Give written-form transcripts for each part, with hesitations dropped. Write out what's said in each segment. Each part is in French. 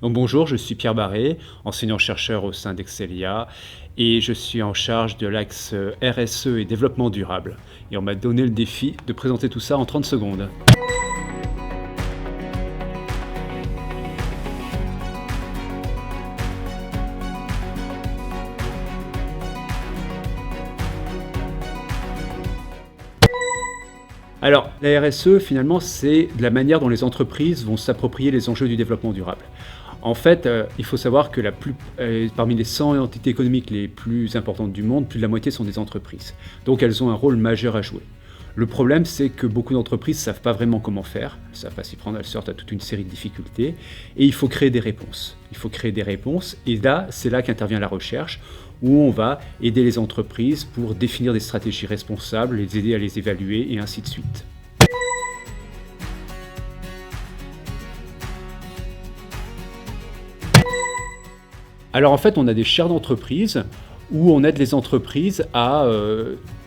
Donc bonjour, je suis Pierre Barré, enseignant-chercheur au sein d'Excelia et je suis en charge de l'axe RSE et développement durable. Et on m'a donné le défi de présenter tout ça en 30 secondes. Alors, la RSE, finalement, c'est de la manière dont les entreprises vont s'approprier les enjeux du développement durable. En fait, il faut savoir que parmi les 100 entités économiques les plus importantes du monde, plus de la moitié sont des entreprises. Donc elles ont un rôle majeur à jouer. Le problème, c'est que beaucoup d'entreprises ne savent pas vraiment comment faire, elles ne savent pas s'y prendre, elles sortent à toute une série de difficultés, et il faut créer des réponses. Il faut créer des réponses, et là, c'est là qu'intervient la recherche, où on va aider les entreprises pour définir des stratégies responsables, les aider à les évaluer, et ainsi de suite. Alors en fait, on a des chaires d'entreprise où on aide les entreprises à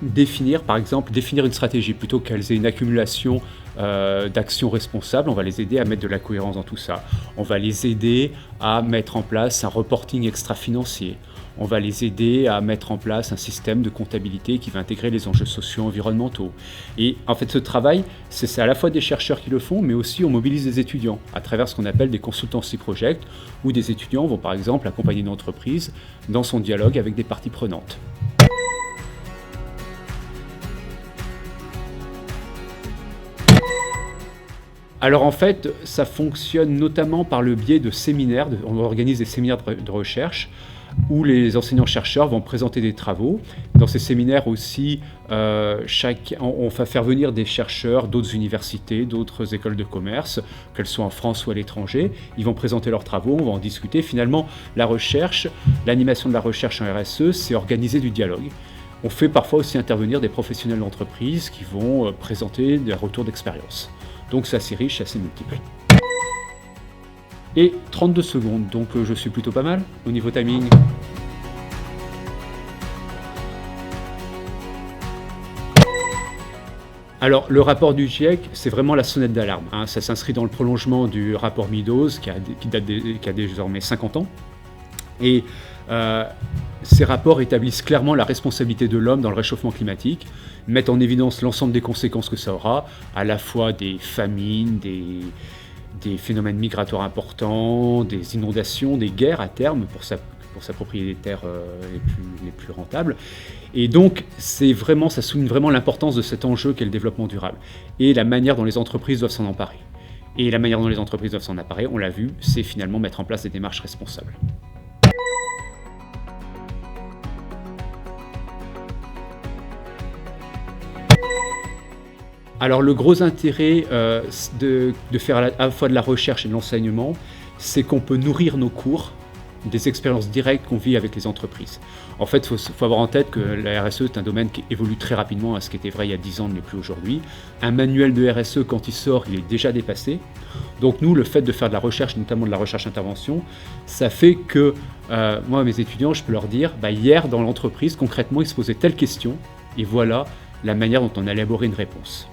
définir, par exemple, définir une stratégie plutôt qu'elles aient une accumulation d'actions responsables. On va les aider à mettre de la cohérence dans tout ça. On va les aider à mettre en place un reporting extra-financier. On va les aider à mettre en place un système de comptabilité qui va intégrer les enjeux sociaux et environnementaux. Et en fait, ce travail, c'est à la fois des chercheurs qui le font, mais aussi on mobilise des étudiants à travers ce qu'on appelle des consultancy projects, où des étudiants vont par exemple accompagner une entreprise dans son dialogue avec des parties prenantes. Alors en fait, ça fonctionne notamment par le biais de séminaires, on organise des séminaires de recherche où les enseignants-chercheurs vont présenter des travaux. Dans ces séminaires aussi, on va faire venir des chercheurs d'autres universités, d'autres écoles de commerce, qu'elles soient en France ou à l'étranger. Ils vont présenter leurs travaux, on va en discuter. Finalement, la recherche, l'animation de la recherche en RSE, c'est organiser du dialogue. On fait parfois aussi intervenir des professionnels d'entreprise qui vont présenter des retours d'expérience. Donc c'est assez riche, assez multiple. Et 32 secondes, donc je suis plutôt pas mal au niveau timing. Alors le rapport du GIEC, c'est vraiment la sonnette d'alarme, hein. Ça s'inscrit dans le prolongement du rapport Meadows qui a désormais 50 ans. Et ces rapports établissent clairement la responsabilité de l'homme dans le réchauffement climatique, mettent en évidence l'ensemble des conséquences que ça aura, à la fois des famines, des phénomènes migratoires importants, des inondations, des guerres à terme pour s'approprier les terres les plus rentables. Et donc, ça souligne vraiment l'importance de cet enjeu qu'est le développement durable et la manière dont les entreprises doivent s'en emparer. Et la manière dont les entreprises doivent s'en emparer, on l'a vu, c'est finalement mettre en place des démarches responsables. Alors le gros intérêt de faire à la fois de la recherche et de l'enseignement, c'est qu'on peut nourrir nos cours des expériences directes qu'on vit avec les entreprises. En fait, il faut avoir en tête que la RSE est un domaine qui évolue très rapidement, à ce qui était vrai il y a 10 ans ne l'est plus aujourd'hui. Un manuel de RSE, quand il sort, il est déjà dépassé. Donc nous, le fait de faire de la recherche, notamment de la recherche-intervention, ça fait que moi, mes étudiants, je peux leur dire, hier dans l'entreprise, concrètement, ils se posaient telle question, et voilà la manière dont on a élaboré une réponse.